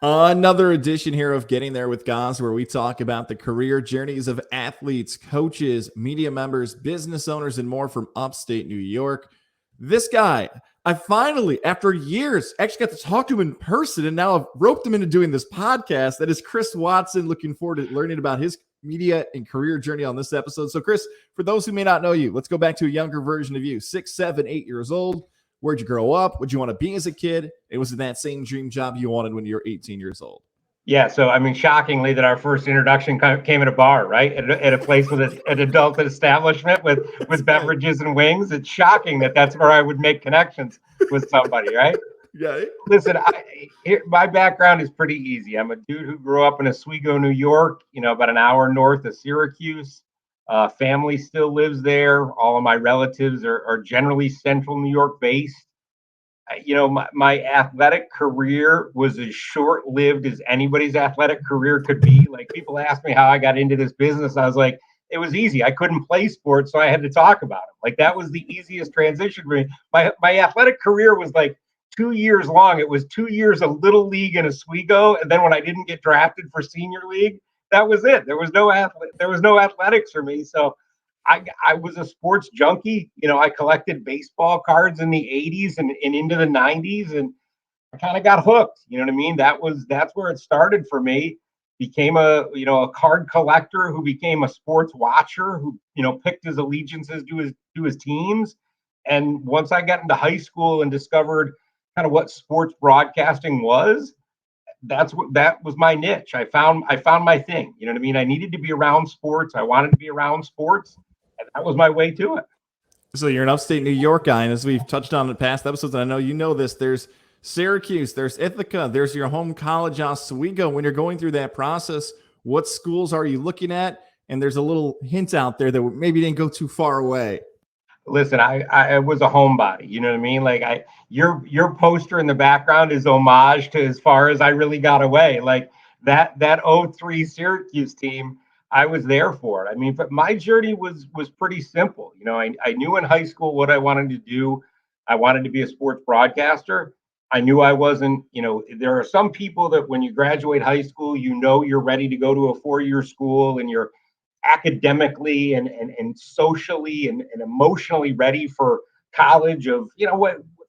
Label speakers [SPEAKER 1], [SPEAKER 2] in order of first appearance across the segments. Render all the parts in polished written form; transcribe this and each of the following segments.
[SPEAKER 1] Another edition here of Getting There with Goz, where we talk about the career journeys of athletes, coaches, media members, business owners, and more from upstate New York. This guy, I finally, after years, actually got to talk to him in person, and now I've roped him into doing this podcast. That is Chris Watson. Looking forward to learning about his media and career journey on this episode. So, Chris, for those who may not know you, let's go back to a younger version of you, 6, 7, 8 years old. Where'd you grow up? What'd you want to be as a kid? It was that same dream job you wanted when you were 18 years old.
[SPEAKER 2] Yeah, so I mean, shockingly, that our first introduction came at a bar, right? At a place with an adult establishment with beverages and wings. It's shocking that that's where I would make connections with somebody, right?
[SPEAKER 1] Yeah.
[SPEAKER 2] Listen, my background is pretty easy. I'm a dude who grew up in Oswego, New York, about an hour north of Syracuse. Family still lives there. All of my relatives are generally central New York based. My athletic career was as short-lived as anybody's athletic career could be. Like, people ask me how I got into this business. I was like, it was easy. I couldn't play sports, so I had to talk about it. Like, that was the easiest transition for me. My athletic career was like 2 years long. It was 2 years of little league in Oswego, and then when I didn't get drafted for senior league, that was it. There was no athletics for me. So I was a sports junkie. I collected baseball cards in the 80s and into the 90s, and I kind of got hooked. You know what I mean? That's where it started for me. Became a card collector who became a sports watcher who picked his allegiances to his teams. And once I got into high school and discovered kind of what sports broadcasting was, that was my niche. I found my thing. You know what I mean? I needed to be around sports. I wanted to be around sports. And that was my way to it.
[SPEAKER 1] So you're an upstate New York guy, and as we've touched on in past episodes, and I know you know this, there's Syracuse, there's Ithaca, there's your home college, Oswego. When you're going through that process, what schools are you looking at? And there's a little hint out there that maybe didn't go too far away.
[SPEAKER 2] Listen, I was a homebody. You know what I mean? Like, your poster in the background is homage to as far as I really got away. Like that 03 Syracuse team, I was there for it. I mean, but my journey was pretty simple. I knew in high school what I wanted to do. I wanted to be a sports broadcaster. I knew I wasn't, there are some people that when you graduate high school, you're ready to go to a 4-year school and you're academically and socially and emotionally ready for college of,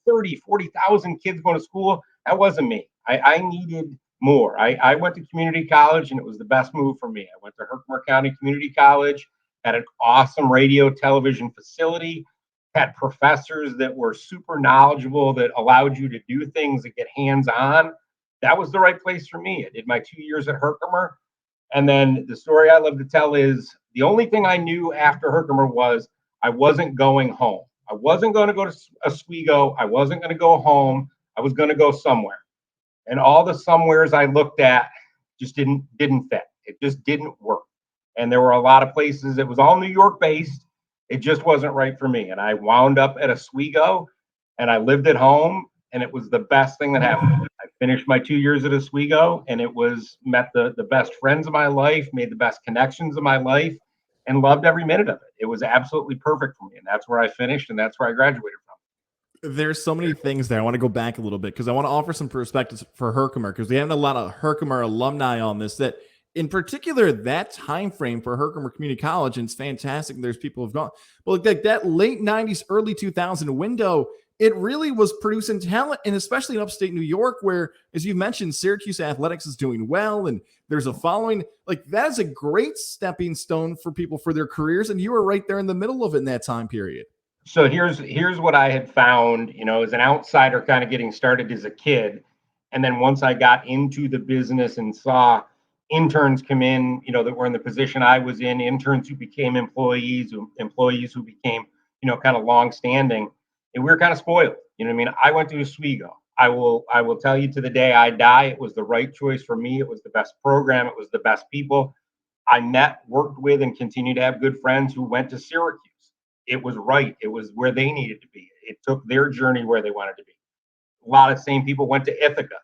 [SPEAKER 2] 40,000 kids going to school. That wasn't me. I needed more. I went to community college, and it was the best move for me. I went to Herkimer County Community College, had an awesome radio television facility, had professors that were super knowledgeable, that allowed you to do things that get hands-on. That was the right place for me. I did my 2 years at Herkimer. And then the story I love to tell is the only thing I knew after Herkimer was I wasn't going home. I wasn't going to go to Oswego. I wasn't going to go home. I was going to go somewhere. And all the somewheres I looked at just didn't fit. It just didn't work. And there were a lot of places. It was all New York based. It just wasn't right for me. And I wound up at Oswego, and I lived at home, and it was the best thing that happened. I finished my 2 years at Oswego, and met the best friends of my life, made the best connections of my life, and loved every minute of it. It was absolutely perfect for me. And that's where I finished, and that's where I graduated from.
[SPEAKER 1] There's so many things there. I want to go back a little bit because I want to offer some perspectives for Herkimer, because we have a lot of Herkimer alumni on this, that in particular, that time frame for Herkimer Community College, and it's fantastic. There's people who've gone, but like that late 90s, early 2000 window, it really was producing talent, and especially in upstate New York, where, as you mentioned, Syracuse athletics is doing well, and there's a following. Like, that is a great stepping stone for people for their careers, and you were right there in the middle of it in that time period.
[SPEAKER 2] So here's what I had found, as an outsider kind of getting started as a kid. And then once I got into the business and saw interns come in, that were in the position I was in, interns who became employees who became, kind of long-standing, and we were kind of spoiled. You know what I mean? I went to Oswego. I will tell you to the day I die, it was the right choice for me. It was the best program. It was the best people. I met, worked with, and continue to have good friends who went to Syracuse. It was right. It was where they needed to be. It took their journey where they wanted to be. A lot of same people went to Ithaca.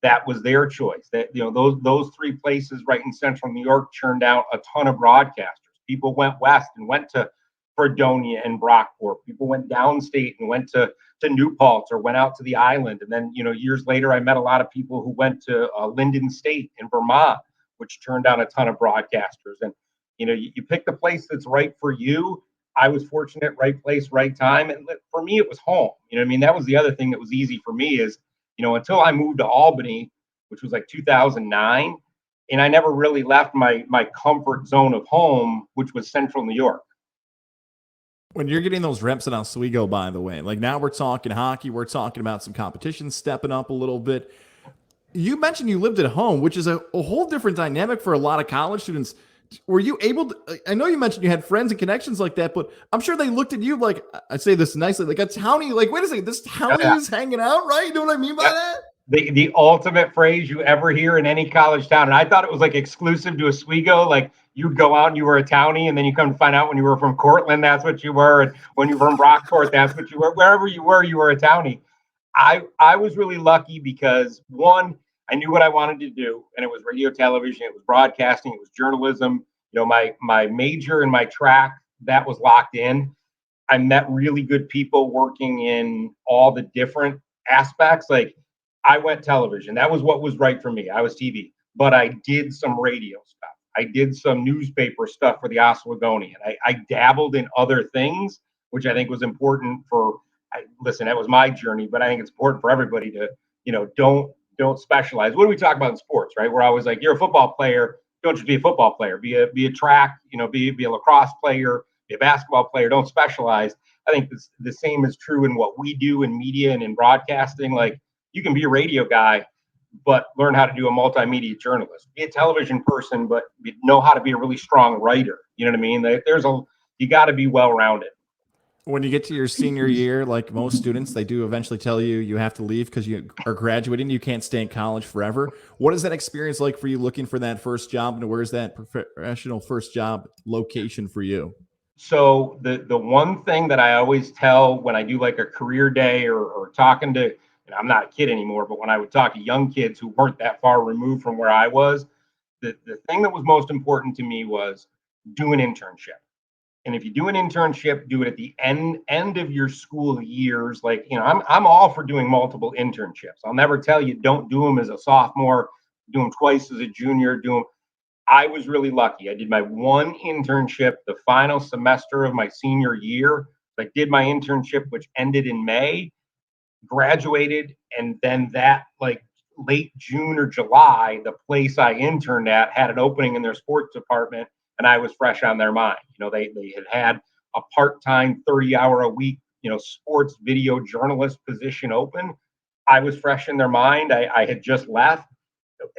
[SPEAKER 2] That was their choice. That those three places right in central New York churned out a ton of broadcasters. People went west and went to Fredonia and Brockport. People went downstate and went to New Paltz or went out to the island. And then, years later, I met a lot of people who went to Linden State in Vermont, which turned down a ton of broadcasters. And, you pick the place that's right for you. I was fortunate, right place, right time. And for me, it was home. That was the other thing that was easy for me is, until I moved to Albany, which was like 2009, and I never really left my comfort zone of home, which was central New York.
[SPEAKER 1] When you're getting those reps in Oswego, by the way, like now we're talking hockey, we're talking about some competition stepping up a little bit. You mentioned you lived at home, which is a whole different dynamic for a lot of college students. Were you able to, I know you mentioned you had friends and connections like that, but I'm sure they looked at you like, I say this nicely, like a townie, like, wait a second, this townie is hanging out, right? You know what I mean by that?
[SPEAKER 2] The ultimate phrase you ever hear in any college town. And I thought it was like exclusive to Oswego. Like you'd go out and you were a townie, and then you come to find out when you were from Cortland, that's what you were. And when you were from Brockport, that's what you were. Wherever you were a townie. I was really lucky because one, I knew what I wanted to do, and it was radio, television, it was broadcasting, it was journalism. My major and my track, that was locked in. I met really good people working in all the different aspects. Like I went television. That was what was right for me. I was TV, but I did some radio stuff. I did some newspaper stuff for the Oswegonian. I dabbled in other things, which I think was important for, listen, that was my journey, but I think it's important for everybody to, don't specialize. What do we talk about in sports, right? We're always like, you're a football player. Don't just be a football player, be a track, be a lacrosse player, be a basketball player. Don't specialize. I think the same is true in what we do in media and in broadcasting. Like you can be a radio guy, but learn how to do a multimedia journalist. Be a television person, but know how to be a really strong writer. You know what I mean? You got to be well-rounded.
[SPEAKER 1] When you get to your senior year, like most students, they do eventually tell you have to leave because you are graduating. You can't stay in college forever. What is that experience like for you looking for that first job, and where's that professional first job location for you?
[SPEAKER 2] So the one thing that I always tell when I do like a career day or talking to, and I'm not a kid anymore, but when I would talk to young kids who weren't that far removed from where I was, the thing that was most important to me was do an internship. And if you do an internship, do it at the end of your school years. Like, I'm all for doing multiple internships. I'll never tell you don't do them as a sophomore, do them twice as a junior, do them. I was really lucky. I did my one internship the final semester of my senior year. I did my internship, which ended in May, graduated, and then that like late June or July, the place I interned at had an opening in their sports department, and I was fresh on their mind. They had a part-time 30-hour-a-week, sports video journalist position open. I was fresh in their mind. I had just left,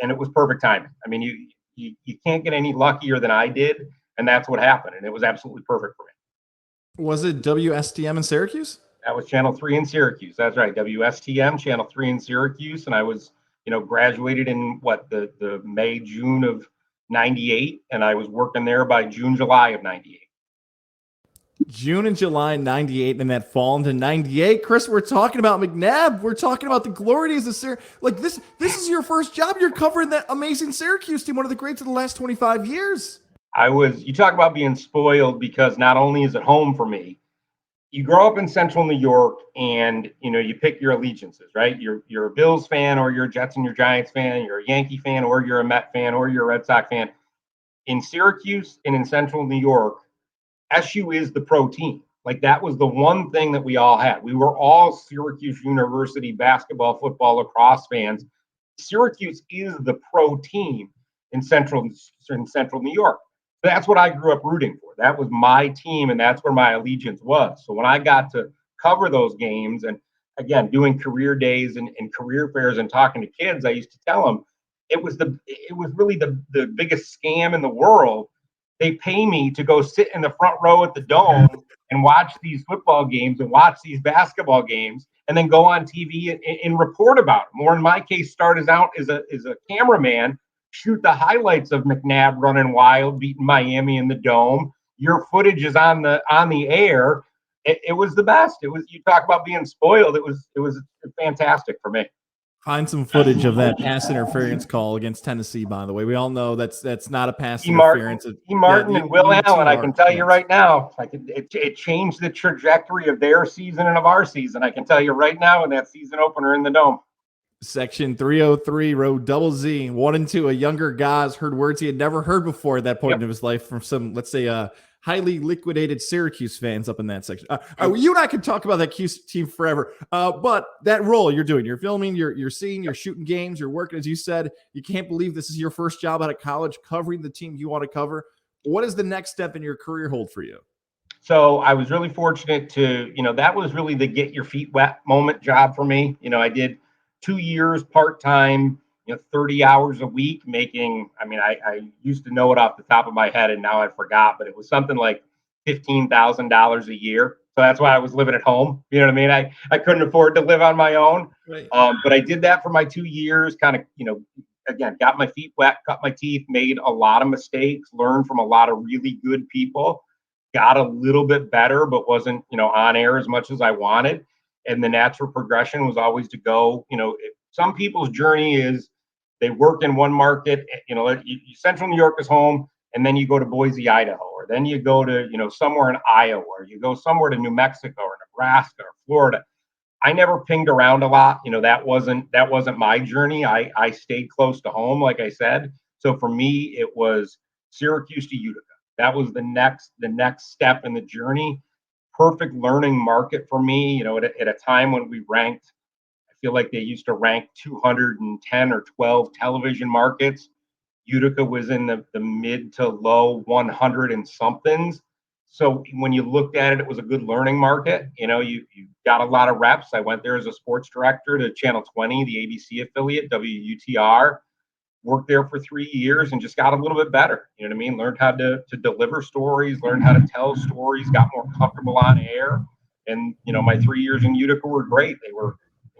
[SPEAKER 2] and it was perfect timing. I mean, you can't get any luckier than I did, and that's what happened, and it was absolutely perfect for me.
[SPEAKER 1] Was it WSTM in Syracuse?
[SPEAKER 2] That was Channel 3 in Syracuse. That's right, WSTM, Channel 3 in Syracuse, and I was, graduated in the May, June of 98, and I was working there by June, July of 98.
[SPEAKER 1] June and July 98, and that fall into 98. Chris, we're talking about McNabb. We're talking about the glory days of Syracuse. Like this is your first job. You're covering that amazing Syracuse team, one of the greats of the last 25 years.
[SPEAKER 2] You talk about being spoiled because not only is it home for me, you grow up in central New York and, you pick your allegiances, right? You're a Bills fan, or you're a Jets and your Giants fan, you're a Yankee fan, or you're a Met fan, or you're a Red Sox fan. In Syracuse and in central New York, SU is the pro team. Like that was the one thing that we all had. We were all Syracuse University basketball, football, lacrosse fans. Syracuse is the pro team in central New York. That's what I grew up rooting for. That was my team, and that's where my allegiance was. So when I got to cover those games, and again, doing career days and career fairs and talking to kids, I used to tell them it was really the biggest scam in the world. They pay me to go sit in the front row at the Dome and watch these football games and watch these basketball games, and then go on TV and report about them. Or in my case, start out as a cameraman, shoot the highlights of McNabb running wild, beating Miami in the Dome. Your footage is on the air. It was the best. You talk about being spoiled. It was fantastic for me.
[SPEAKER 1] Find some footage of that pass interference call against Tennessee, by the way. We all know that's not a pass
[SPEAKER 2] E. Martin,
[SPEAKER 1] interference.
[SPEAKER 2] E. Martin, and Will Allen. I can tell you right now, it changed the trajectory of their season and of our season. I can tell you right now in that season opener in the Dome.
[SPEAKER 1] Section 303, row double Z, 1 and 2. A younger guy's heard words he had never heard before at that point in his life from some, let's say, highly liquidated Syracuse fans up in that section. You and I could talk about that team forever, but that role you're doing, you're filming, you're seeing, you're shooting games, you're working, as you said. You can't believe this is your first job out of college covering the team you want to cover. What does the next step in your career hold for you?
[SPEAKER 2] So I was really fortunate to, that was really the get your feet wet moment job for me. I did 2 years part-time, 30 hours a week making, I used to know it off the top of my head and now I forgot, but it was something like $15,000 a year. So that's why I was living at home. You know what I mean? I couldn't afford to live on my own.
[SPEAKER 1] Right.
[SPEAKER 2] But I did that for my 2 years, kind of, again, got my feet wet, cut my teeth, made a lot of mistakes, learned from a lot of really good people, got a little bit better, but wasn't, on air as much as I wanted. And the natural progression was always to go, some people's journey is they work in one market, Central New York is home, and then you go to Boise, Idaho, or then you go to, somewhere in Iowa, or you go somewhere to New Mexico or Nebraska or Florida. I never pinged around a lot. That wasn't my journey. I stayed close to home, like I said. So for me, it was Syracuse to Utica. That was the next step in the journey. Perfect learning market for me, at a time when we ranked, I feel like they used to rank 210 or 12 television markets. Utica was in the mid to low 100 and somethings. So when you looked at it, it was a good learning market. You got a lot of reps. I went there as a sports director to Channel 20, the ABC affiliate, WUTR. Worked there for 3 years and just got a little bit better. You know what I mean? Learned how to deliver stories, learned how to tell stories, got more comfortable on air. And, my 3 years in Utica were great. They were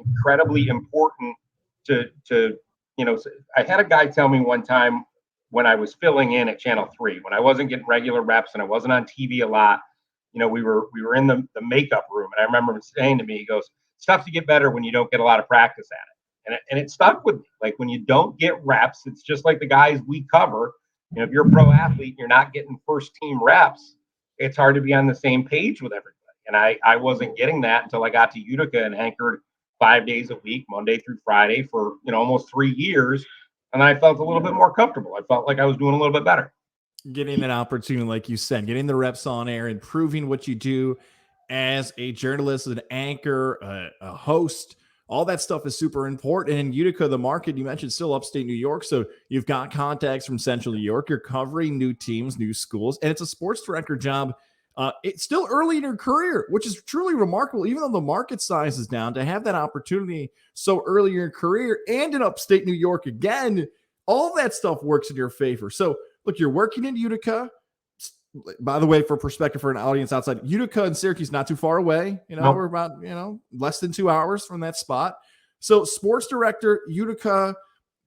[SPEAKER 2] incredibly important to I had a guy tell me one time when I was filling in at Channel 3, when I wasn't getting regular reps and I wasn't on TV a lot, we were in the makeup room. And I remember him saying to me, he goes, it's tough to get better when you don't get a lot of practice at it. And it stuck with me. Like when you don't get reps, it's just like the guys we cover. If you're a pro athlete and you're not getting first team reps, it's hard to be on the same page with everybody. And I wasn't getting that until I got to Utica and anchored 5 days a week, Monday through Friday for, almost 3 years. And I felt a little bit more comfortable. I felt like I was doing a little bit better.
[SPEAKER 1] Getting an opportunity, like you said, getting the reps on air, improving what you do as a journalist, an anchor, a host. All that stuff is super important. And Utica, the market you mentioned, still upstate New York. So you've got contacts from Central New York. You're covering new teams, new schools, and it's a sports director job. It's still early in your career, which is truly remarkable, even though the market size is down, to have that opportunity so early in your career and in upstate New York again. All that stuff works in your favor. So look, you're working in Utica. By the way, for perspective for an audience outside, Utica and Syracuse not too far away.
[SPEAKER 2] Nope.
[SPEAKER 1] We're about, less than 2 hours from that spot. So sports director, Utica,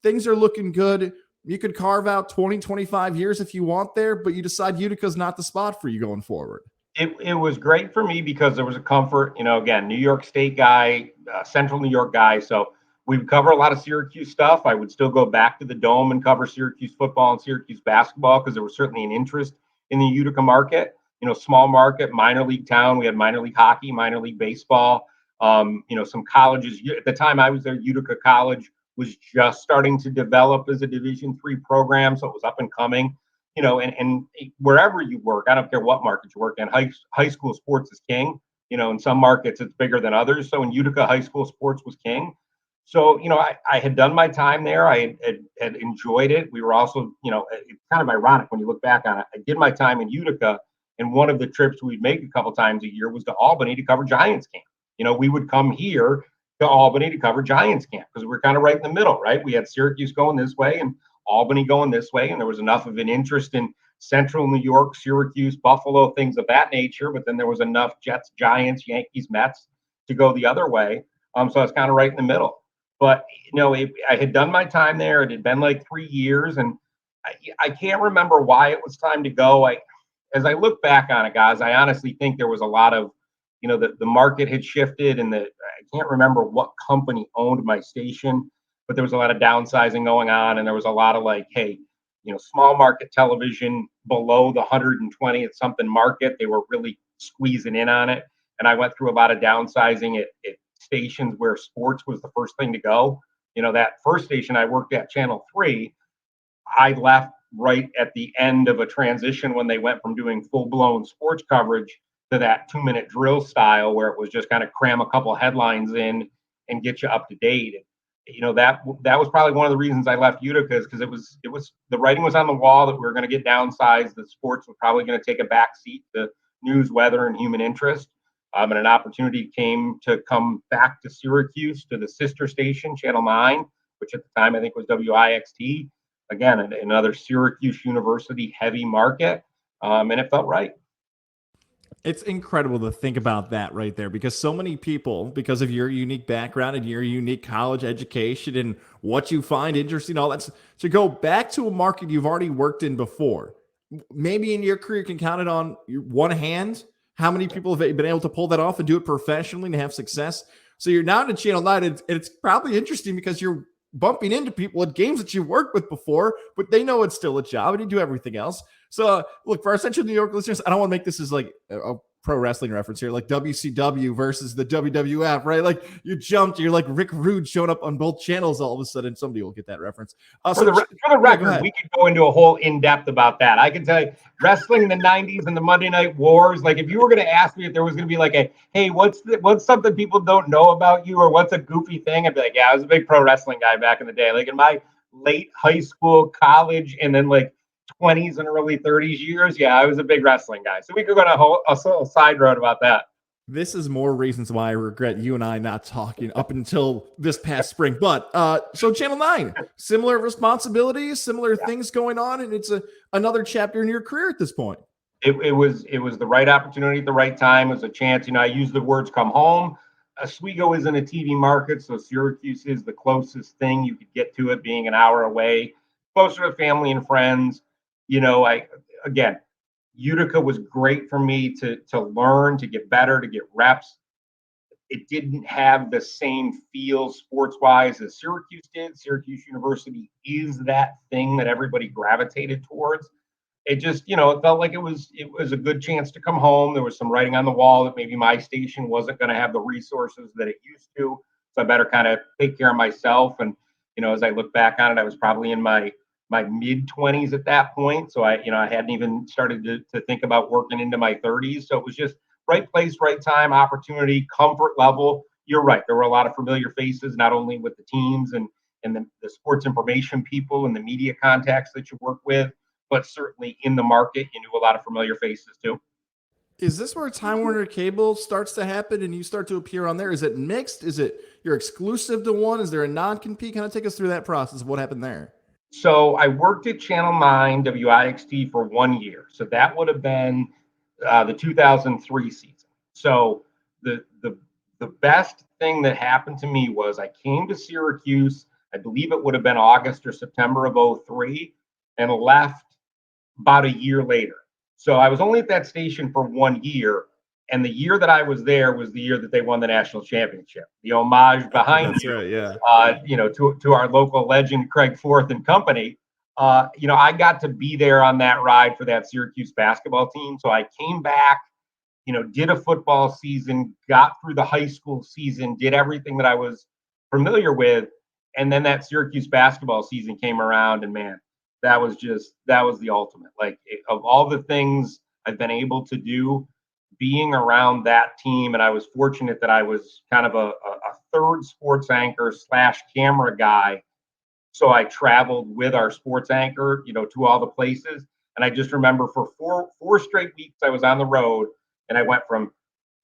[SPEAKER 1] things are looking good. You could carve out 20, 25 years if you want there, but you decide Utica's not the spot for you going forward.
[SPEAKER 2] It was great for me because there was a comfort, again, New York State guy, Central New York guy. So we would cover a lot of Syracuse stuff. I would still go back to the Dome and cover Syracuse football and Syracuse basketball because there was certainly an interest in the Utica market. Small market, minor league town. We had minor league hockey, minor league baseball. Some colleges. At the time I was there, Utica College was just starting to develop as a Division III program, so it was up and coming. And wherever you work, I don't care what market you work in, high school sports is king. In some markets it's bigger than others. So in Utica, high school sports was king. So, I had done my time there. I had enjoyed it. We were also, it's kind of ironic when you look back on it. I did my time in Utica, and one of the trips we'd make a couple times a year was to Albany to cover Giants camp. We would come here to Albany to cover Giants camp because we're kind of right in the middle, right? We had Syracuse going this way and Albany going this way, and there was enough of an interest in Central New York, Syracuse, Buffalo, things of that nature. But then there was enough Jets, Giants, Yankees, Mets to go the other way. So I was kind of right in the middle. But, I had done my time there. It had been like 3 years, and I can't remember why it was time to go. As I look back on it, guys, I honestly think there was a lot of the market had shifted, and I can't remember what company owned my station, but there was a lot of downsizing going on, and there was a lot of like, hey, small market television below the 120th something market, they were really squeezing in on it. And I went through a lot of downsizing at stations where sports was the first thing to go. That first station I worked at, Channel 3, I left right at the end of a transition when they went from doing full-blown sports coverage to that 2-minute drill style, where it was just kind of cram a couple headlines in and get you up to date. That was probably one of the reasons I left Utica, because it was the writing was on the wall that we were going to get downsized. The sports was probably going to take a back seat to news, weather, and human interest. And an opportunity came to come back to Syracuse to the sister station, Channel 9, which at the time I think was WIXT. Again, another Syracuse University heavy market, and it felt right.
[SPEAKER 1] It's incredible to think about that right there, because so many people, because of your unique background and your unique college education and what you find interesting, all that, to go back to a market you've already worked in before. Maybe in your career you can count it on one hand how many people have been able to pull that off and do it professionally and have success. So you're now to Channel 9, and it's probably interesting because you're bumping into people at games that you've worked with before, but they know it's still a job and you do everything else. So look, for our Central New York listeners, I don't want to make this as like a pro wrestling reference here, like WCW versus the WWF, right? Like you're like Rick Rude showing up on both channels all of a sudden. Somebody will get that reference.
[SPEAKER 2] For the record, we could go into a whole in-depth about that. I can tell you, wrestling in the 90s and the Monday Night Wars, like if you were going to ask me if there was going to be like hey, what's something people don't know about you, or what's a goofy thing, I'd be like, yeah, I was a big pro wrestling guy back in the day. Like in my late high school, college, and then like 20s and early 30s years, yeah, I was a big wrestling guy. So we could go on a side road about that.
[SPEAKER 1] This is more reasons why I regret you and I not talking up until this past spring. But so Channel 9, similar responsibilities, similar things going on, and it's another chapter in your career at this point.
[SPEAKER 2] It was the right opportunity at the right time. It was a chance. I use the words come home. Oswego isn't a TV market, so Syracuse is the closest thing you could get to it, being an hour away, closer to family and friends. Utica was great for me to learn, to get better, to get reps. It didn't have the same feel sports-wise as Syracuse did. Syracuse University is that thing that everybody gravitated towards. It just, it felt like it was a good chance to come home. There was some writing on the wall that maybe my station wasn't going to have the resources that it used to. So I better kind of take care of myself. And, as I look back on it, I was probably in my mid-20s at that point. So I hadn't even started to think about working into my 30s. So it was just right place, right time, opportunity, comfort level. You're right. There were a lot of familiar faces, not only with the teams and the sports information people and the media contacts that you work with, but certainly in the market, you knew a lot of familiar faces too.
[SPEAKER 1] Is this where Time Warner Cable starts to happen and you start to appear on there? Is it mixed? Is it you're exclusive to one? Is there a non-compete? Kind of take us through that process of what happened there.
[SPEAKER 2] So I worked at Channel 9 WIXT for 1 year. So that would have been the 2003 season. So the best thing that happened to me was I came to Syracuse, I believe it would have been August or September of 2003, and left about a year later. So I was only at that station for 1 year. And the year that I was there was the year that they won the national championship. The homage behind
[SPEAKER 1] Right, yeah.
[SPEAKER 2] To our local legend, Craig Forth and company. I got to be there on that ride for that Syracuse basketball team. So I came back, did a football season, got through the high school season, did everything that I was familiar with. And then that Syracuse basketball season came around, and man, that was the ultimate. Like, of all the things I've been able to do, being around that team, and I was fortunate that I was kind of a third sports anchor / camera guy. So I traveled with our sports anchor, to all the places. And I just remember for four straight weeks I was on the road, and I went from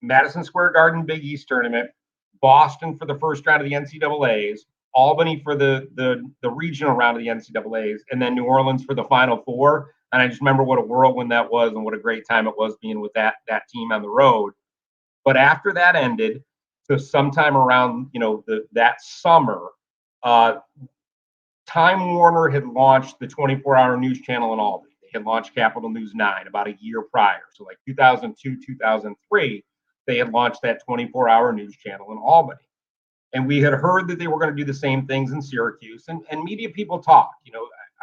[SPEAKER 2] Madison Square Garden Big East tournament, Boston for the first round of the NCAAs, Albany for the regional round of the NCAAs, and then New Orleans for the Final Four. And I just remember what a whirlwind that was and what a great time it was being with that team on the road. But after that ended, so sometime around, that summer, Time Warner had launched the 24-hour news channel in Albany. They had launched Capital News 9 about a year prior. So like 2002, 2003. they had launched that 24-hour news channel in Albany. And we had heard that they were going to do the same things in Syracuse, and media people talked.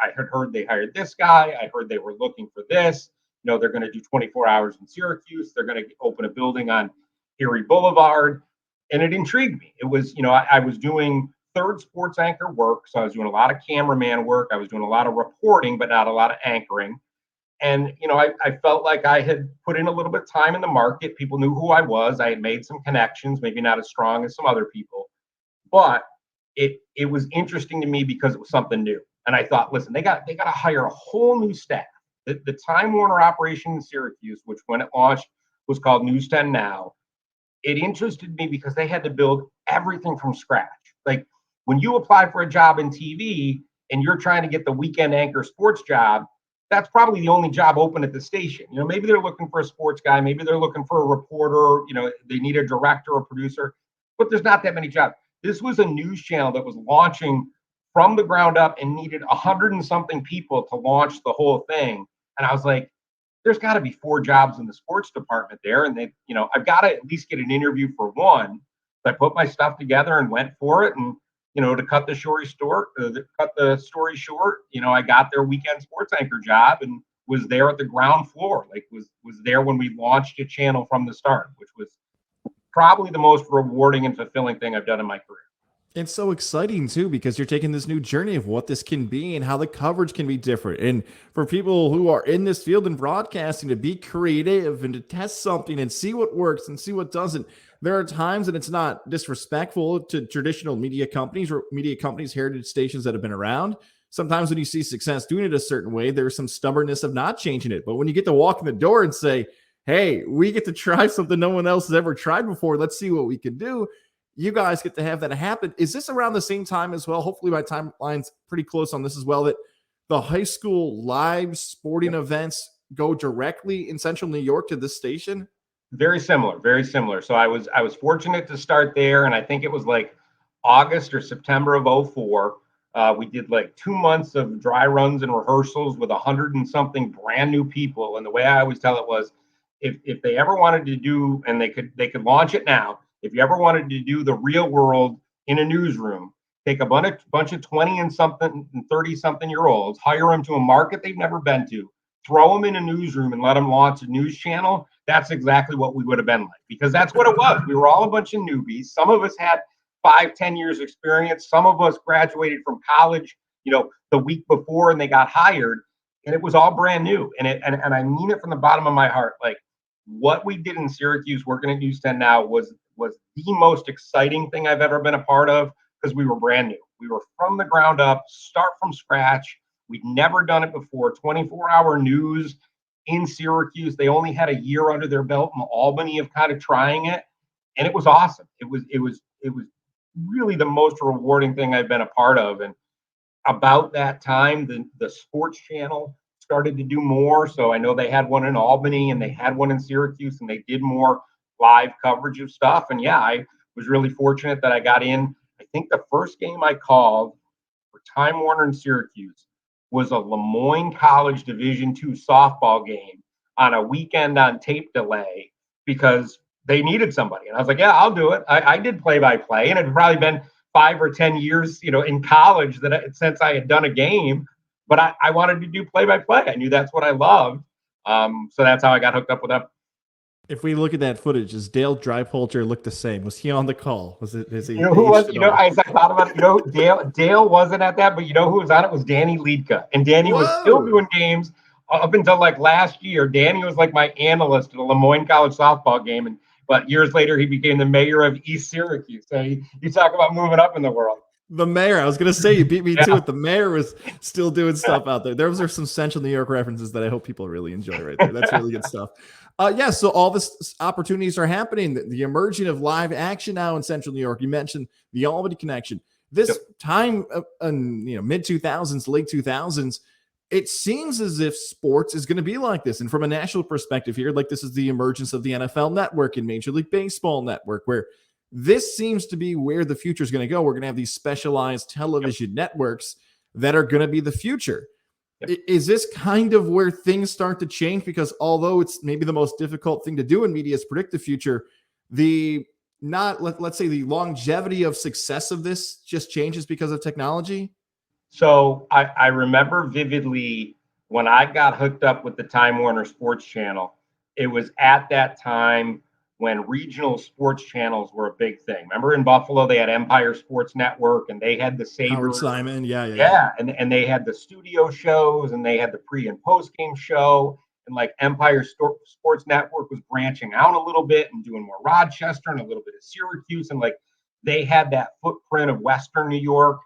[SPEAKER 2] I had heard they hired this guy. I heard they were looking for this. They're going to do 24 hours in Syracuse. They're going to open a building on Erie Boulevard. And it intrigued me. It was, I was doing third sports anchor work. So I was doing a lot of cameraman work. I was doing a lot of reporting, but not a lot of anchoring. And, I felt like I had put in a little bit of time in the market. People knew who I was. I had made some connections, maybe not as strong as some other people. But it was interesting to me because it was something new. And I thought, listen, they got to hire a whole new staff. The Time Warner operation in Syracuse, which when it launched was called News 10 Now, it interested me because they had to build everything from scratch. Like when you apply for a job in TV and you're trying to get the weekend anchor sports job, that's probably the only job open at the station. Maybe they're looking for a sports guy. Maybe they're looking for a reporter. They need a director or producer, but there's not that many jobs. This was a news channel that was launching from the ground up and needed 100 and something people to launch the whole thing. And I was like, there's got to be 4 jobs in the sports department there. And I've got to at least get an interview for one. So I put my stuff together and went for it. And, to cut the story short, I got their weekend sports anchor job and was there at the ground floor, like was there when we launched a channel from the start, which was probably the most rewarding and fulfilling thing I've done in my career.
[SPEAKER 1] It's so exciting too, because you're taking this new journey of what this can be and how the coverage can be different. And for people who are in this field in broadcasting to be creative and to test something and see what works and see what doesn't. There are times, and it's not disrespectful to traditional media companies or media companies, heritage stations that have been around. Sometimes when you see success doing it a certain way, there's some stubbornness of not changing it. But when you get to walk in the door and say, hey, we get to try something no one else has ever tried before, let's see what we can do. You guys get to have that happen. Is this around the same time as well? Hopefully my timeline's pretty close on this as well, that the high school live sporting events go directly in central New York to this station?
[SPEAKER 2] Very similar, very similar. So I was fortunate to start there, and I think it was like August or September of 2004. We did like 2 months of dry runs and rehearsals with 100 and something brand new people. And the way I always tell it was, if they ever wanted to do, and they could launch it now, if you ever wanted to do the real world in a newsroom, take a bunch of 20 and something and 30 something year olds, hire them to a market they've never been to, throw them in a newsroom and let them launch a news channel. That's exactly what we would have been like, because that's what it was. We were all a bunch of newbies. Some of us had 5-10 years experience. Some of us graduated from college, the week before, and they got hired, and it was all brand new. And I mean it from the bottom of my heart. Like what we did in Syracuse working at News 10 Now was the most exciting thing I've ever been a part of, because we were brand new. We were from the ground up, start from scratch. We'd never done it before. 24-hour news in Syracuse. They only had a year under their belt in Albany of kind of trying it, and it was awesome. It was really the most rewarding thing I've been a part of. And about that time, the sports channel started to do more. So I know they had one in Albany and they had one in Syracuse, and they did more live coverage of stuff. And yeah, I was really fortunate that I got in. I think the first game I called for Time Warner in Syracuse was a Lemoyne College Division II softball game on a weekend on tape delay, because they needed somebody. And I was like, yeah, I'll do it. I did play-by-play, and it had probably been 5 or 10 years, in college since I had done a game, but I wanted to do play-by-play. I knew that's what I loved. So that's how I got hooked up with them.
[SPEAKER 1] If we look at that footage, does Dale Drypolter look the same? Was he on the call? Was it? Is he?
[SPEAKER 2] Who was? As I thought about it, Dale wasn't at that, but who was on it was Danny Liedka, and Danny was still doing games up until like last year. Danny was like my analyst at a Lemoyne College softball game, but years later he became the mayor of East Syracuse. So you talk about moving up in the world.
[SPEAKER 1] The mayor. I was going to say, you beat me to it. The mayor was still doing stuff out there. Those are some Central New York references that I hope people really enjoy right there. That's really good stuff. So all this opportunities are happening. The emerging of live action now in Central New York. You mentioned the Albany connection. This time, mid 2000s, late 2000s, it seems as if sports is going to be like this. And from a national perspective here, like this is the emergence of the NFL Network and Major League Baseball Network, where this seems to be where the future is going to go. We're going to have these specialized television networks that are going to be the future. Is this kind of where things start to change? Because although it's maybe the most difficult thing to do in media is predict the future, the not let's say the longevity of success of this just changes because of technology?
[SPEAKER 2] So I remember vividly when I got hooked up with the Time Warner Sports Channel, it was at that time when regional sports channels were a big thing. Remember in Buffalo, they had Empire Sports Network and they had the
[SPEAKER 1] Howard
[SPEAKER 2] Sabres.
[SPEAKER 1] Simon. Yeah.
[SPEAKER 2] Yeah, and they had the studio shows and they had the pre and post game show. And like Sports Network was branching out a little bit and doing more Rochester and a little bit of Syracuse. And like they had that footprint of Western New York.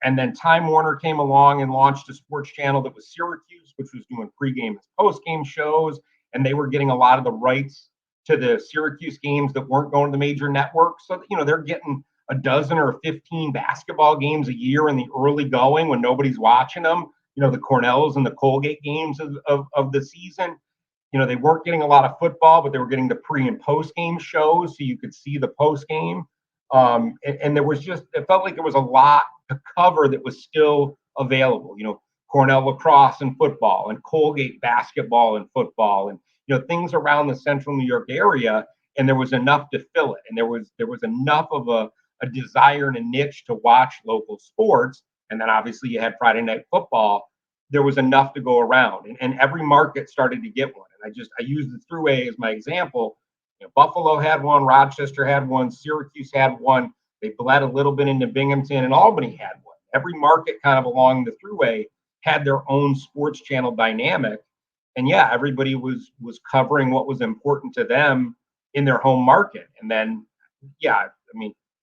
[SPEAKER 2] And then Time Warner came along and launched a sports channel that was Syracuse, which was doing pregame and postgame shows. And they were getting a lot of the rights to the Syracuse games that weren't going to the major networks. So, they're getting a dozen or 15 basketball games a year in the early going when nobody's watching them. The Cornells and the Colgate games of the season. They weren't getting a lot of football, but they were getting the pre and post game shows so you could see the post game. And there was it felt like there was a lot to cover that was still available. Cornell lacrosse and football and Colgate basketball and football and, things around the central New York area. And there was enough to fill it. And there was enough of a desire and a niche to watch local sports. And then obviously you had Friday Night Football. There was enough to go around, and every market started to get one. And I used the Thruway as my example. Buffalo had one, Rochester had one, Syracuse had one. They bled a little bit into Binghamton, and Albany had one. Every market kind of along the Thruway had their own sports channel dynamic. And yeah, everybody was covering what was important to them in their home market. And then, yeah,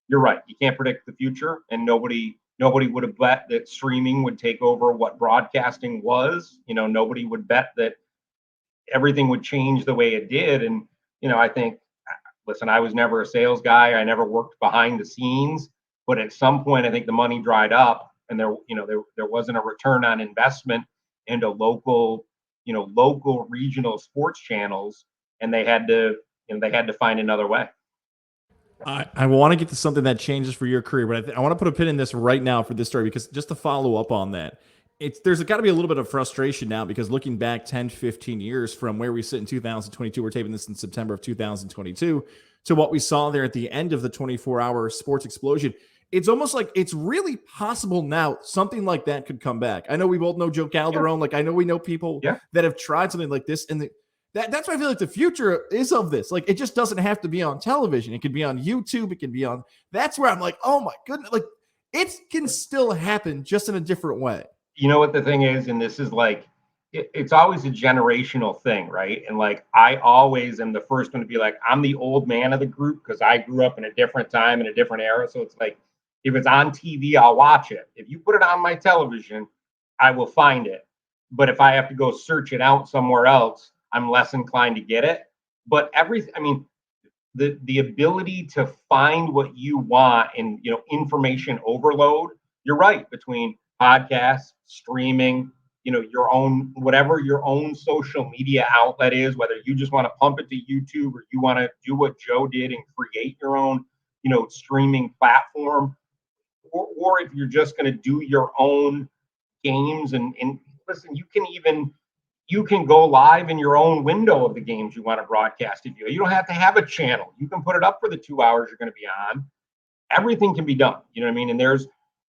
[SPEAKER 2] you're right. You can't predict the future, and nobody would have bet that streaming would take over what broadcasting was. Nobody would bet that everything would change the way it did. And, I think, listen, I was never a sales guy. I never worked behind the scenes, but at some point, I think the money dried up and there wasn't a return on investment into local regional sports channels. And they had to find another way.
[SPEAKER 1] I want to get to something that changes for your career, but I want to put a pin in this right now for this story, because just to follow up on that, there's got to be a little bit of frustration now, because looking back 10, 15 years from where we sit in 2022, we're taping this in September of 2022, to what we saw there at the end of the 24-hour sports explosion. It's almost like it's really possible now something like that could come back. I know we both know Joe Calderone. Yeah. Like, I know we know people that have tried something like this, and that's why I feel like the future is of this. Like, it just doesn't have to be on television. It can be on YouTube. It can be on. That's where I'm like, oh my goodness, like it can still happen just in a different way.
[SPEAKER 2] You know what the thing is, and this is like, it's always a generational thing, right? And like, I always am the first one to be like, I'm the old man of the group because I grew up in a different time in a different era. So it's like, if it's on TV, I'll watch it. If you put it on my television, I will find it. But if I have to go search it out somewhere else, I'm less inclined to get it. But the ability to find what you want and, information overload, you're right, between podcasts, streaming, your own, whatever your own social media outlet is, whether you just want to pump it to YouTube or you want to do what Joe did and create your own, streaming platform, or if you're just going to do your own games and listen, you can go live in your own window of the games you want to broadcast. You don't have to have a channel. You can put it up for the 2 hours you're going to be on. Everything can be done. You know what I mean? And there's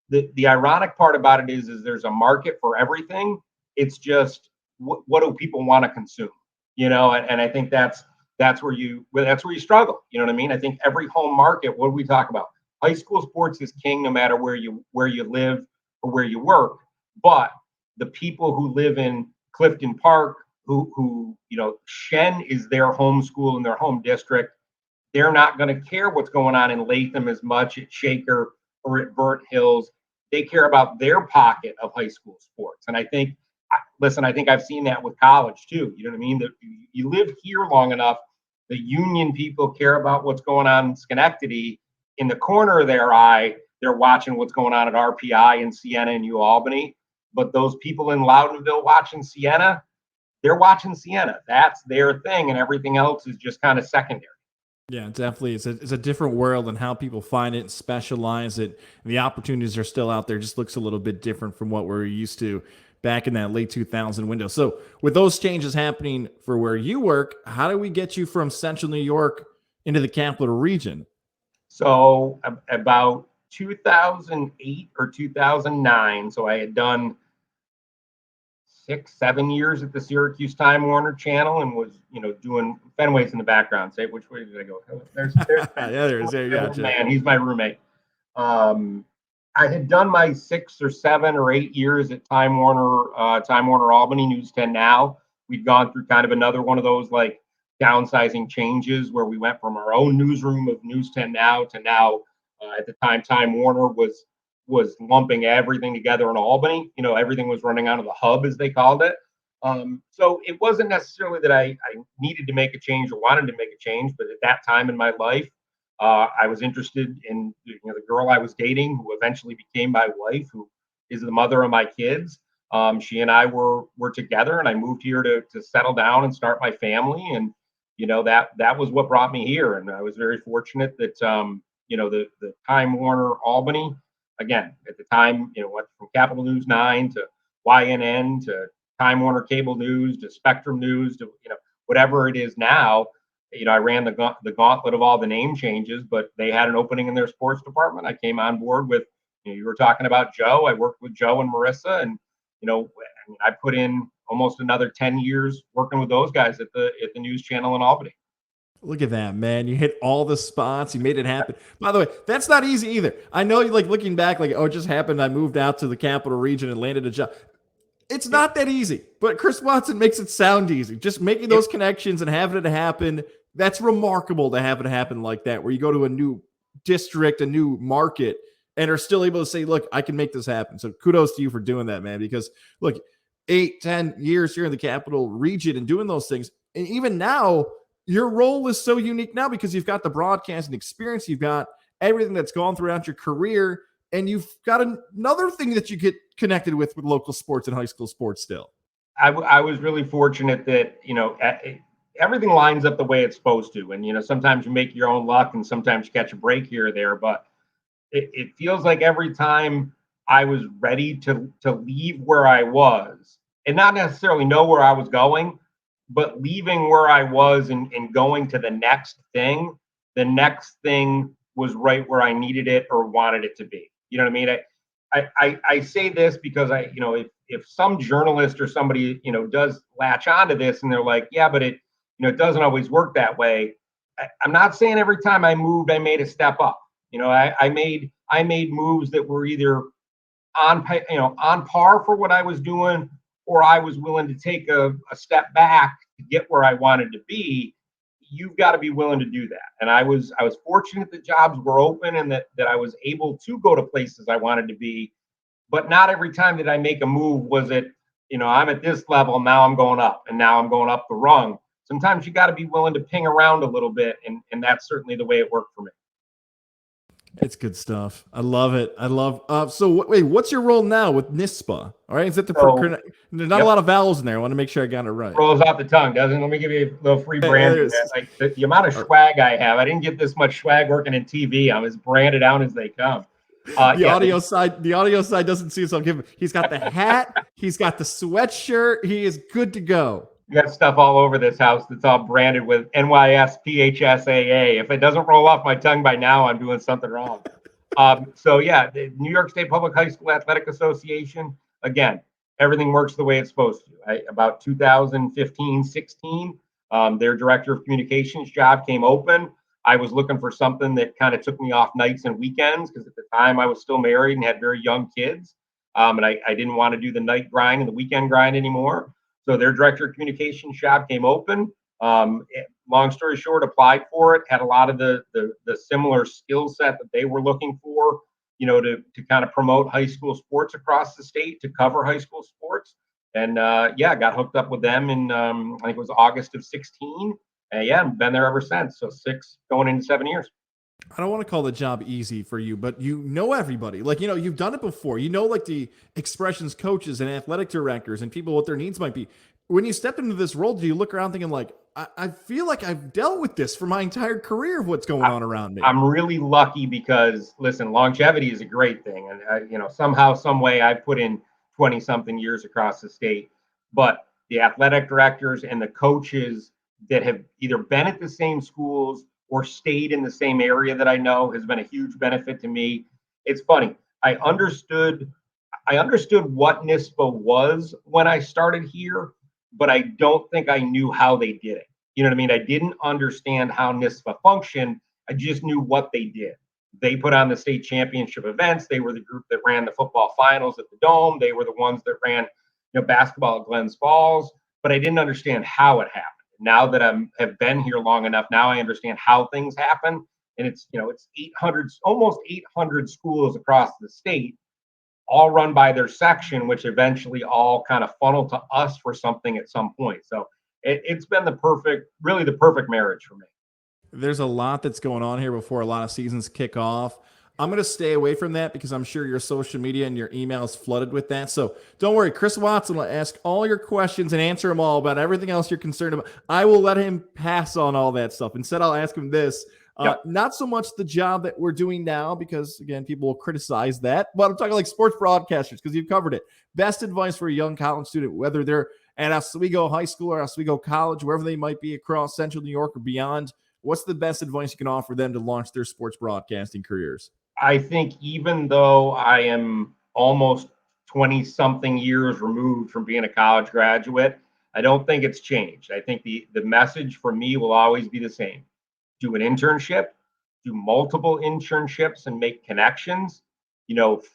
[SPEAKER 2] the ironic part about it is there's a market for everything. It's just what do people want to consume? And I think that's where you struggle. You know what I mean? I think every home market. What do we talk about? High school sports is king, no matter where you live or where you work. But the people who live in Clifton Park, who Shen is their home school in their home district, they're not going to care what's going on in Latham as much at Shaker or at Burnt Hills. They care about their pocket of high school sports. And I think I've seen that with college too. You know what I mean? That you live here long enough, the union people care about what's going on in Schenectady. In the corner of their eye, they're watching what's going on at RPI in Siena and Albany. But those people in Loudonville watching Siena, they're watching Siena. That's their thing, and everything else is just kind of secondary.
[SPEAKER 1] Yeah, definitely. It's a different world, and how people find it and specialize it. And the opportunities are still out there. Just looks a little bit different from what we're used to back in that late 2000 window. So with those changes happening for where you work, how do we get you from Central New York into the capital region?
[SPEAKER 2] So about 2008 or 2009. So I had done 6, 7 years at the Syracuse Time Warner channel and was, doing Fenway's in the background. Say, which way did I go? There's
[SPEAKER 1] Yeah, there is. There, gotcha.
[SPEAKER 2] Man, he's my roommate. I had done my 6 or 7 or 8 years at Time Warner Albany, News 10 Now. We'd gone through kind of another one of those like downsizing changes where we went from our own newsroom of News 10 Now to now, at the time, Time Warner was lumping everything together in Albany. Everything was running out of the hub, as they called it. So it wasn't necessarily that I needed to make a change or wanted to make a change, but at that time in my life, I was interested in the girl I was dating, who eventually became my wife, who is the mother of my kids. She and I were together, and I moved here to settle down and start my family. And that was what brought me here. And I was very fortunate that the Time Warner Albany, again at the time, went from Capital News 9 to YNN to Time Warner Cable News to Spectrum News to whatever it is now. I ran the gauntlet of all the name changes, but they had an opening in their sports department. I came on board with, you were talking about Joe. I worked with Joe and Marissa, and I put in almost another 10 years working with those guys at the news channel in Albany.
[SPEAKER 1] Look at that, man. You hit all the spots. You made it happen. By the way, that's not easy either. I know you like looking back, like, oh, it just happened. I moved out to the capital region and landed a job. It's not that easy, but Chris Watson makes it sound easy. Just making those connections and having it happen. That's remarkable to have it happen like that, where you go to a new district, a new market, and are still able to say, look, I can make this happen. So kudos to you for doing that, man, because look, 8-10 years here in the capital region and doing those things. And even now, your role is so unique now because you've got the broadcasting experience. You've got everything that's gone throughout your career. And you've got another thing that you get connected with local sports and high school sports still.
[SPEAKER 2] I was really fortunate that, everything lines up the way it's supposed to. And, sometimes you make your own luck and sometimes you catch a break here or there. But it feels like every time I was ready to leave where I was and not necessarily know where I was going, but leaving where I was and going to the next thing was right where I needed it or wanted it to be. You know what I mean? I say this because if some journalist or somebody, does latch onto this and they're like, yeah, but it doesn't always work that way. I'm not saying every time I moved, I made a step up. I made moves that were either on par for what I was doing, or I was willing to take a step back to get where I wanted to be. You've got to be willing to do that. And I was fortunate that jobs were open and that I was able to go to places I wanted to be. But not every time that I make a move was it, I'm at this level, now I'm going up, and now I'm going up the rung. Sometimes you got to be willing to ping around a little bit. And that's certainly the way it worked for me.
[SPEAKER 1] It's good stuff. I love it. I love. Wait, what's your role now with NYSPHSAA? All right, is that there's not a lot of vowels in there. I want to make sure I got it right.
[SPEAKER 2] Rolls off the tongue, doesn't? Let me give you a little free branding. Like the amount of swag I have, I didn't get this much swag working in TV. I'm as branded out as they come.
[SPEAKER 1] The audio side doesn't see, so I'll give him. He's got the hat. He's got the sweatshirt. He is good to go.
[SPEAKER 2] You got stuff all over this house that's all branded with NYSPHSAA. If it doesn't roll off my tongue by now, I'm doing something wrong. The New York State Public High School Athletic Association, again, everything works the way it's supposed to. About 2015-16, their director of communications job came open. I was looking for something that kind of took me off nights and weekends because at the time I was still married and had very young kids. And I didn't want to do the night grind and the weekend grind anymore. So their director of communications job came open. Long story short, applied for it, had a lot of the similar skill set that they were looking for, to kind of promote high school sports across the state, to cover high school sports. And got hooked up with them in, I think it was August of 16. And been there ever since. So 6 going into 7 years.
[SPEAKER 1] I don't want to call the job easy for you, but everybody. Like, you've done it before. Like the expressions coaches and athletic directors and people what their needs might be. When you stepped into this role, do you look around thinking like, I feel like I've dealt with this for my entire career of what's going on around me?
[SPEAKER 2] I'm really lucky because, listen, longevity is a great thing. And, somehow, some way I've put in 20-something years across the state. But the athletic directors and the coaches that have either been at the same schools or stayed in the same area that I know has been a huge benefit to me. It's funny. I understood what NYSPHSAA was when I started here, but I don't think I knew how they did it. You know what I mean? I didn't understand how NYSPHSAA functioned. I just knew what they did. They put on the state championship events. They were the group that ran the football finals at the Dome. They were the ones that ran, basketball at Glens Falls. But I didn't understand how it happened. Now that I have been here long enough, now I understand how things happen. And it's 800, almost 800 schools across the state, all run by their section, which eventually all kind of funnel to us for something at some point. So it's been really the perfect marriage for me.
[SPEAKER 1] There's a lot that's going on here before a lot of seasons kick off. I'm going to stay away from that because I'm sure your social media and your email is flooded with that. So don't worry. Chris Watson will ask all your questions and answer them all about everything else you're concerned about. I will let him pass on all that stuff. Instead, I'll ask him this. Yep. Not so much the job that we're doing now, because, again, people will criticize that. But I'm talking like sports broadcasters, because you've covered it. Best advice for a young college student, whether they're at Oswego High School or Oswego College, wherever they might be across Central New York or beyond. What's the best advice you can offer them to launch their sports broadcasting careers?
[SPEAKER 2] I think even though I am almost 20-something years removed from being a college graduate, I don't think it's changed. I think the message for me will always be the same. Do an internship, do multiple internships and make connections.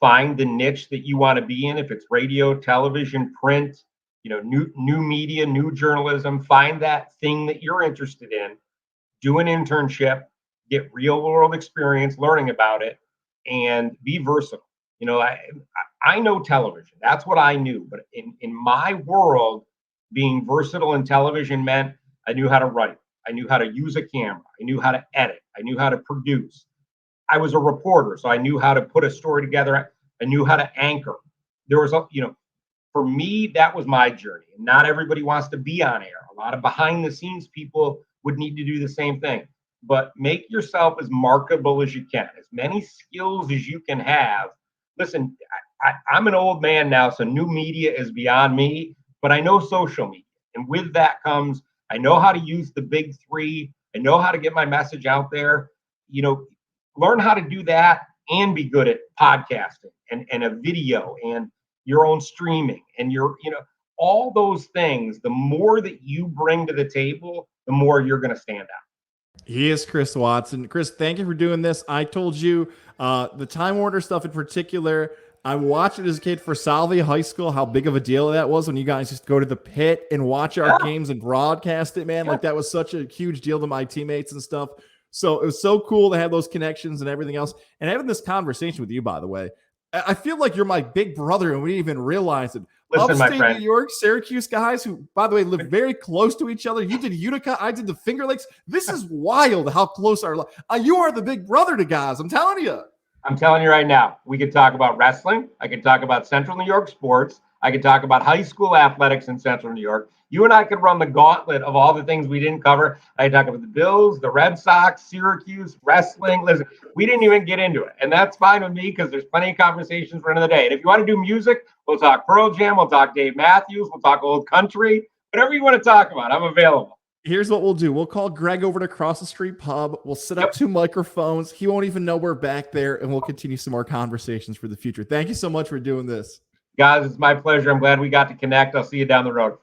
[SPEAKER 2] Find the niche that you want to be in. If it's radio, television, print, new media, new journalism, find that thing that you're interested in. Do an internship, get real world experience learning about it, and be versatile. I know television. That's what I knew. But in my world, being versatile in television meant I knew how to write. I knew how to use a camera. I knew how to edit. I knew how to produce. I was a reporter, so I knew how to put a story together. I knew how to anchor. There was for me, that was my journey. And not everybody wants to be on air. A lot of behind the scenes people would need to do the same thing. But make yourself as marketable as you can, as many skills as you can have. Listen, I'm an old man now, so new media is beyond me, but I know social media. And with that comes, I know how to use the big three. I know how to get my message out there. Learn how to do that and be good at podcasting and a video and your own streaming and all those things. The more that you bring to the table, the more you're going to stand out.
[SPEAKER 1] He is Chris Watson. Chris, thank you for doing this. I told you the Time Warner stuff in particular. I watched it as a kid for Salve High School, how big of a deal that was when you guys just go to the pit and watch our games and broadcast it, man. Like, that was such a huge deal to my teammates and stuff. So it was so cool to have those connections and everything else. And having this conversation with you, by the way, I feel like you're my big brother and we didn't even realize it.
[SPEAKER 2] Listen,
[SPEAKER 1] Upstate
[SPEAKER 2] my friend.
[SPEAKER 1] New York, Syracuse guys who, by the way, live very close to each other. You did Utica, I did the Finger Lakes. This is wild how close you are the big brother to guys. I'm telling you.
[SPEAKER 2] I'm telling you right now, we could talk about wrestling. I could talk about Central New York sports. I could talk about high school athletics in Central New York. You and I could run the gauntlet of all the things we didn't cover. I could talk about the Bills, the Red Sox, Syracuse, wrestling. Listen, we didn't even get into it. And that's fine with me because there's plenty of conversations for another day. And if you want to do music, we'll talk Pearl Jam, we'll talk Dave Matthews, we'll talk old country, whatever you want to talk about, I'm available.
[SPEAKER 1] Here's what we'll do. We'll call Greg over to Cross the Street Pub. We'll set up 2 microphones. He won't even know we're back there, and we'll continue some more conversations for the future. Thank you so much for doing this.
[SPEAKER 2] Guys, it's my pleasure. I'm glad we got to connect. I'll see you down the road.